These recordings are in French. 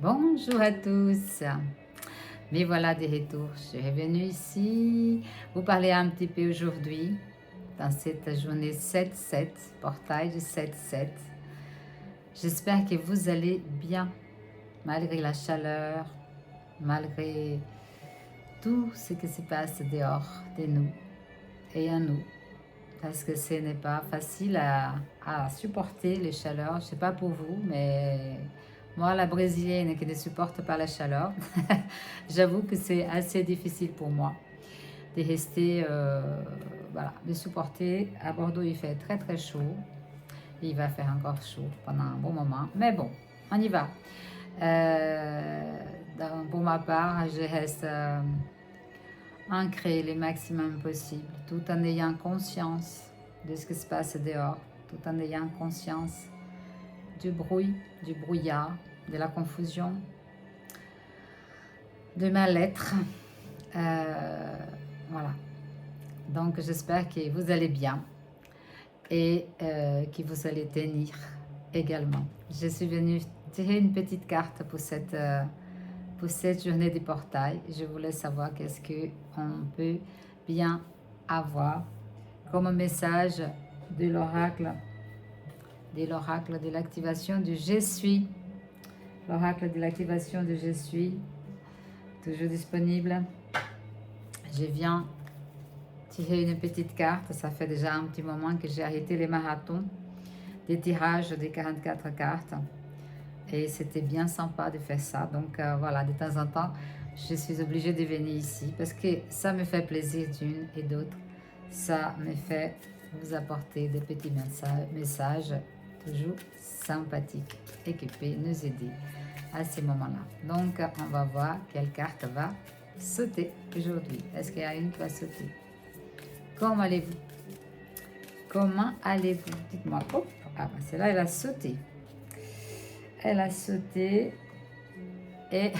Bonjour à tous. Mais voilà des retours. Je suis revenue ici vous parler un petit peu aujourd'hui dans cette journée 7-7, portail du 7-7. J'espère que vous allez bien malgré la chaleur, malgré tout ce qui se passe dehors de nous et en nous. Parce que ce n'est pas facile à supporter les chaleurs. Je ne sais pas pour vous, mais moi, la brésilienne qui ne supporte pas la chaleur, j'avoue que c'est assez difficile pour moi de rester, voilà, de supporter. À Bordeaux, il fait très très chaud. Il va faire encore chaud pendant un bon moment. Mais bon, on y va. Pour ma part, je reste ancrée le maximum possible, tout en ayant conscience de ce qui se passe dehors, tout en ayant conscience du bruit, du brouillard, de la confusion, de mal-être. Voilà. Donc j'espère que vous allez bien et que vous allez tenir également. Je suis venue tirer une petite carte pour cette journée du portail. Je voulais savoir qu'est-ce qu'on peut bien avoir comme message de l'oracle de l'activation du Je suis. L'oracle de l'activation du Je suis, toujours disponible. Je viens tirer une petite carte. Ça fait déjà un petit moment que j'ai arrêté les marathons des tirages des 44 cartes. Et c'était bien sympa de faire ça. Donc voilà, de temps en temps, je suis obligée de venir ici parce que ça me fait plaisir d'une et d'autre. Ça me fait vous apporter des petits messages toujours sympathiques et qui peuvent nous aider à ces moments-là. Donc, on va voir quelle carte va sauter aujourd'hui. Est-ce qu'il y a une qui va sauter? Comment allez-vous? Comment allez-vous? Dites-moi. Oh, ah, celle-là, elle a sauté. Elle a sauté et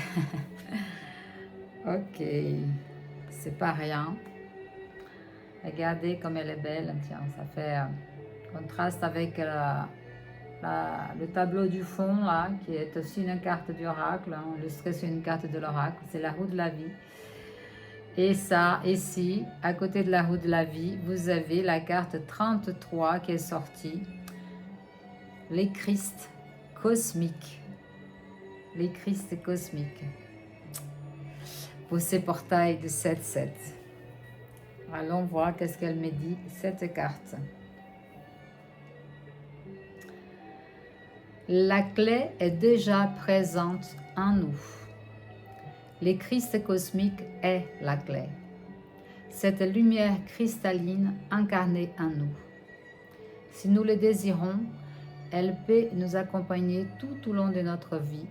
ok, c'est pas rien. Regardez comme elle est belle. Tiens, ça fait contraste avec le tableau du fond là, qui est aussi une carte d'oracle. On illustré sur une carte de l'oracle. C'est la roue de la vie. Et ça, ici, à côté de la roue de la vie, vous avez la carte 33 qui est sortie. Les Christ cosmiques. Les Christ cosmiques. Pour ces portails de 7-7. Allons voir qu'est-ce qu'elle me dit, cette carte. La clé est déjà présente en nous. Le Christ cosmique est la clé. Cette lumière cristalline incarnée en nous. Si nous le désirons, elle peut nous accompagner tout au long de notre vie,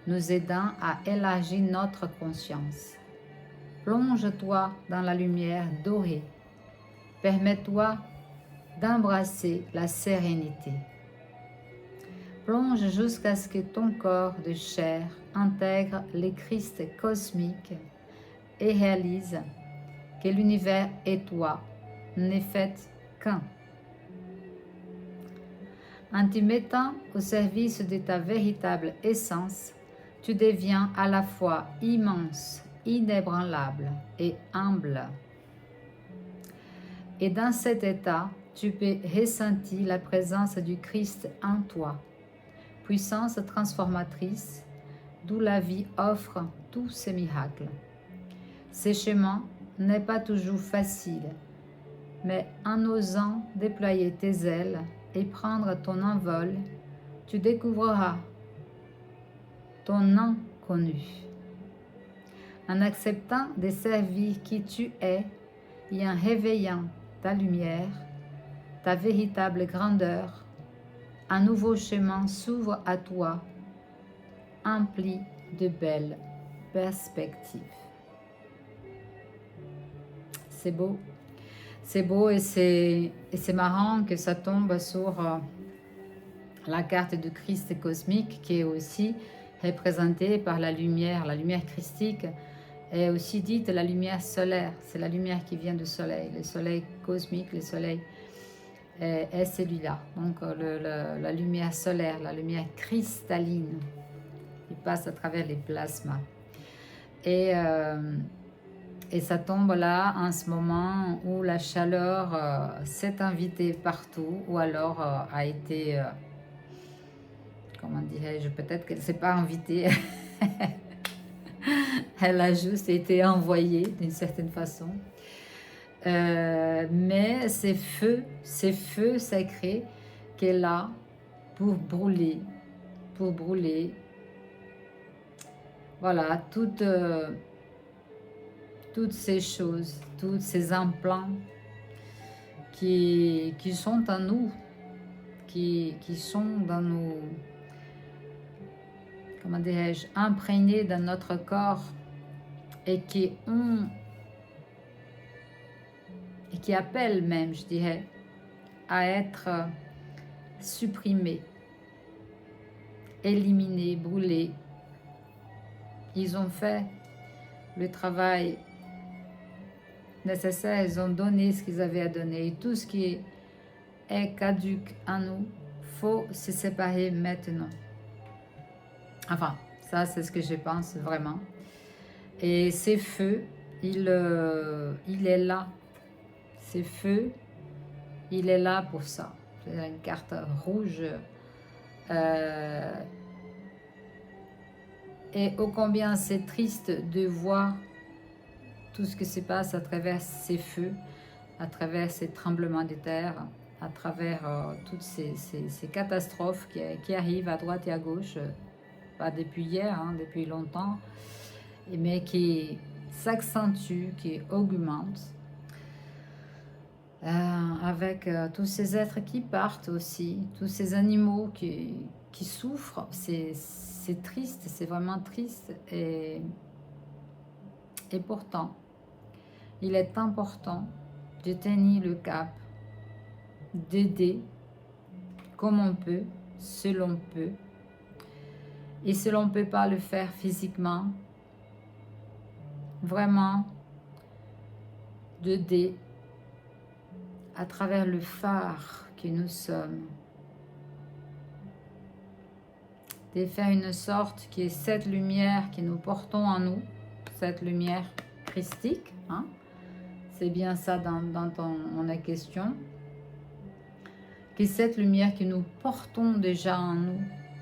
nous aidant à élargir notre conscience. Plonge-toi dans la lumière dorée. Permets-toi d'embrasser la sérénité. Plonge jusqu'à ce que ton corps de chair intègre les Christ cosmiques et réalise que l'univers et toi n'est fait qu'un. En te mettant au service de ta véritable essence, tu deviens à la fois immense, inébranlable et humble. Et dans cet état, tu peux ressentir la présence du Christ en toi, puissance transformatrice, d'où la vie offre tous ces miracles. Ce chemin n'est pas toujours facile, mais en osant déployer tes ailes et prendre ton envol, tu découvriras ton inconnu. En acceptant de servir qui tu es et en réveillant ta lumière, ta véritable grandeur, un nouveau chemin s'ouvre à toi, empli de belles perspectives. C'est beau. C'est beau et c'est marrant que ça tombe sur la carte du Christ cosmique qui est aussi représentée par la lumière christique est aussi dite la lumière solaire. C'est la lumière qui vient du soleil, le soleil cosmique, le soleil est celui-là. Donc la lumière solaire, la lumière cristalline. qui passe à travers les plasmas. Et ça tombe là, en ce moment où la chaleur s'est invitée partout, ou alors a été, comment dirais-je, peut-être qu'elle ne s'est pas invitée, elle a juste été envoyée d'une certaine façon. Mais ces feux sacrés qu'elle est là pour brûler, voilà, toutes ces choses, tous ces implants qui sont en nous, qui sont dans nos, comment dirais-je, imprégnés dans notre corps et qui appellent même, je dirais, à être supprimés, éliminés, brûlés. Ils ont fait le travail nécessaire, ils ont donné ce qu'ils avaient à donner. Et tout ce qui est caduc en nous, faut se séparer maintenant. Enfin, ça c'est ce que je pense vraiment. Et ces feux, il est là. Ces feux, il est là pour ça. C'est une carte rouge. Et ô combien c'est triste de voir tout ce qui se passe à travers ces feux, à travers ces tremblements de terre, à travers toutes ces catastrophes qui arrivent à droite et à gauche, pas depuis hier, hein, depuis longtemps, mais qui s'accentuent, qui augmentent, avec tous ces êtres qui partent aussi, tous ces animaux qui souffrent. C'est triste, c'est vraiment triste. Et pourtant, il est important de tenir le cap, d'aider comme on peut, si l'on peut. Et si l'on ne peut pas le faire physiquement, vraiment d'aider à travers le phare que nous sommes, de faire une sorte qui est cette lumière que nous portons en nous, cette lumière christique, hein? C'est bien ça dans la question, que cette lumière que nous portons déjà en nous,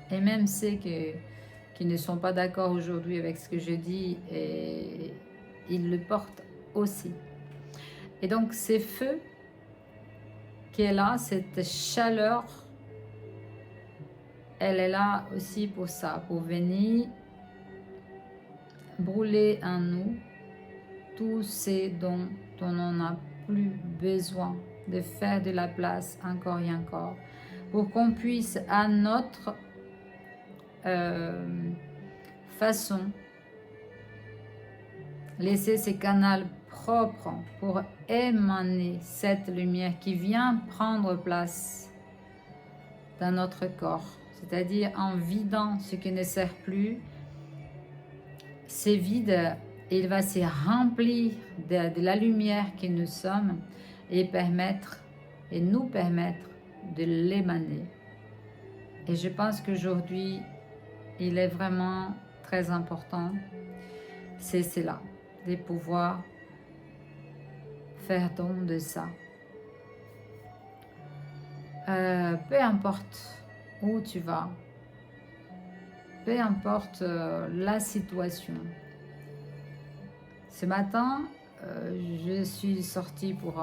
et même ceux qui ne sont pas d'accord aujourd'hui avec ce que je dis, et ils le portent aussi. Et donc ces feux qui est là, cette chaleur, elle est là aussi pour ça, pour venir brûler en nous tout ce dont on n'a plus besoin, de faire de la place encore et encore, pour qu'on puisse à notre façon laisser ces canaux propres pour émaner cette lumière qui vient prendre place dans notre corps, c'est-à-dire en vidant ce qui ne sert plus. C'est vide, il va se remplir de la lumière que nous sommes et nous permettre de l'émaner. Et je pense qu'aujourd'hui, il est vraiment très important, c'est cela, de pouvoir faire don de ça. Peu importe où tu vas, peu importe la situation. Ce matin, je suis sortie pour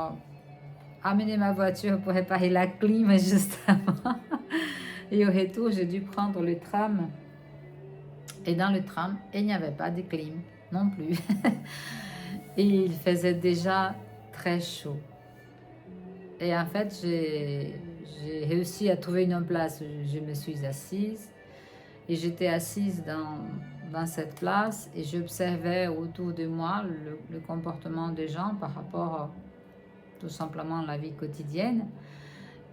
amener ma voiture pour réparer la clim justement. Et au retour, j'ai dû prendre le tram. Et dans le tram, il n'y avait pas de clim non plus. Et il faisait déjà très chaud. Et en fait, j'ai réussi à trouver une place. Je me suis assise. Et j'étais assise dans cette place et j'observais autour de moi le comportement des gens par rapport tout simplement à la vie quotidienne.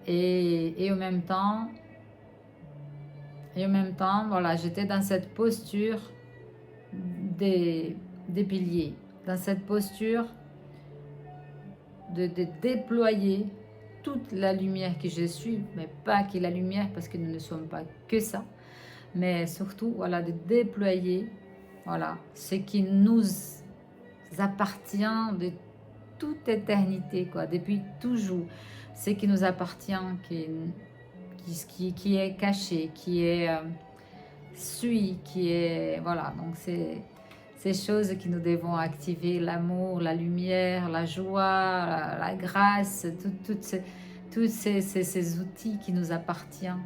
Et en même temps, voilà, j'étais dans cette posture des piliers, dans cette posture de déployer toute la lumière que je suis, mais pas que la lumière parce que nous ne sommes pas que ça, mais surtout, voilà, de déployer, voilà, ce qui nous appartient de toute éternité, quoi, depuis toujours, ce qui nous appartient, qui est caché, qui est suit, qui est, voilà, donc c'est ces choses que nous devons activer, l'amour, la lumière, la joie, la grâce, tous ces outils qui nous appartiennent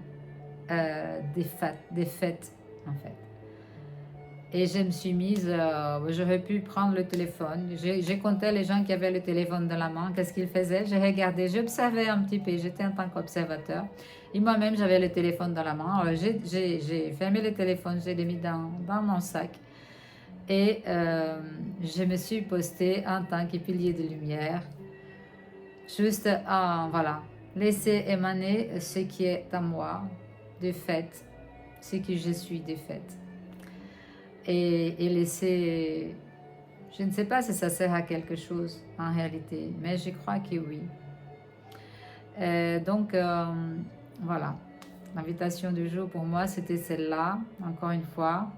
des fêtes, en fait. Et je me suis mise, j'aurais pu prendre le téléphone. J'ai compté les gens qui avaient le téléphone dans la main, qu'est-ce qu'ils faisaient. J'ai regardé, j'observais un petit peu, j'étais en tant qu'observateur. Et moi-même, j'avais le téléphone dans la main. Alors, j'ai fermé le téléphone, je l'ai mis dans mon sac. Et je me suis postée en tant que pilier de lumière. Juste, voilà, laisser émaner ce qui est à moi, de fait, ce que je suis de fait. Et laisser, je ne sais pas si ça sert à quelque chose en réalité, mais je crois que oui. Donc voilà, l'invitation du jour pour moi c'était celle-là, encore une fois,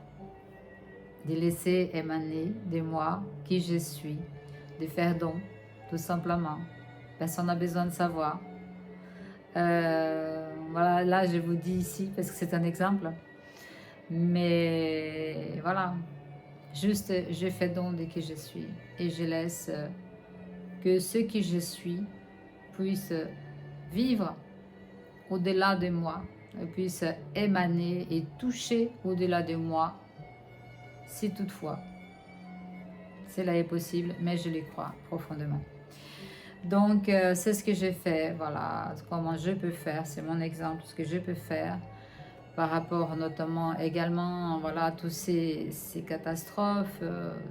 de laisser émaner de moi qui je suis, de faire don, tout simplement. Personne n'a besoin de savoir. Voilà, là je vous dis ici parce que c'est un exemple, mais voilà. Juste, je fais don de qui je suis et je laisse que ce que je suis puisse vivre au-delà de moi, puisse émaner et toucher au-delà de moi, si toutefois cela est possible, mais je le crois profondément. Donc, c'est ce que j'ai fait, voilà, comment je peux faire, c'est mon exemple, ce que je peux faire par rapport notamment également voilà, à toutes ces catastrophes,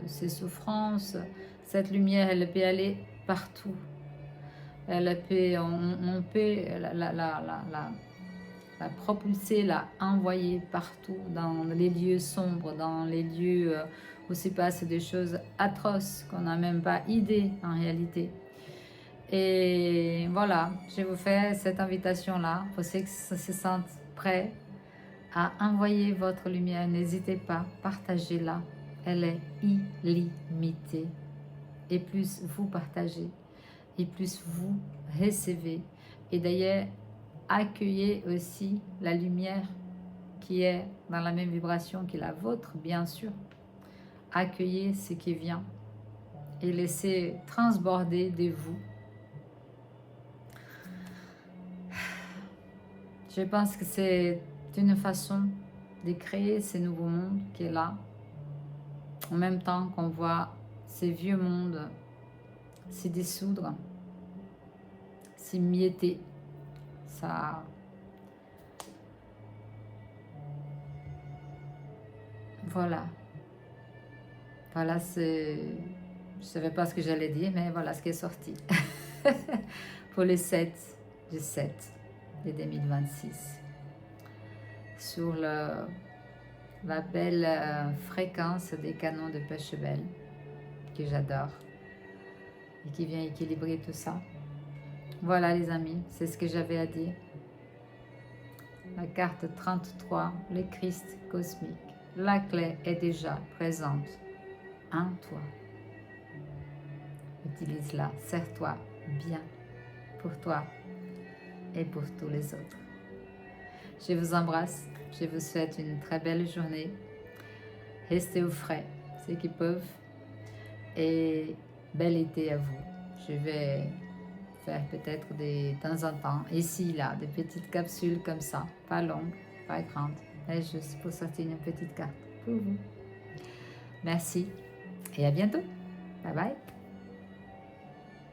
ces souffrances. Cette lumière, elle peut aller partout. Elle peut, on peut la propulser, la envoyer partout, dans les lieux sombres, dans les lieux où se passent des choses atroces qu'on n'a même pas idée en réalité. Et voilà, je vous fais cette invitation-là pour ceux qui se sentent prêts à envoyer votre lumière. N'hésitez pas, partagez-la. Elle est illimitée. Et plus vous partagez, et plus vous recevez. Et d'ailleurs, accueillez aussi la lumière qui est dans la même vibration que la vôtre, bien sûr. Accueillez ce qui vient et laissez transborder de vous. Je pense que c'est une façon de créer ce nouveau monde qui est là, en même temps qu'on voit ces vieux mondes se dissoudre, s'émietter. Ça, voilà, c'est, je savais pas ce que j'allais dire, mais voilà ce qui est sorti pour le 7 du 7 de 2026 sur la belle fréquence des canons de Pêche-Belle que j'adore et qui vient équilibrer tout ça. Voilà les amis, c'est ce que j'avais à dire. La carte 33, le Christ cosmique. La clé est déjà présente en toi. Utilise-la, sers-toi bien pour toi et pour tous les autres. Je vous embrasse, je vous souhaite une très belle journée. Restez au frais, ceux qui peuvent, et bel été à vous. Je vais faire peut-être de temps en temps, ici, là, des petites capsules comme ça, pas longues, pas grandes, mais juste pour sortir une petite carte pour vous. Merci et à bientôt. Bye bye.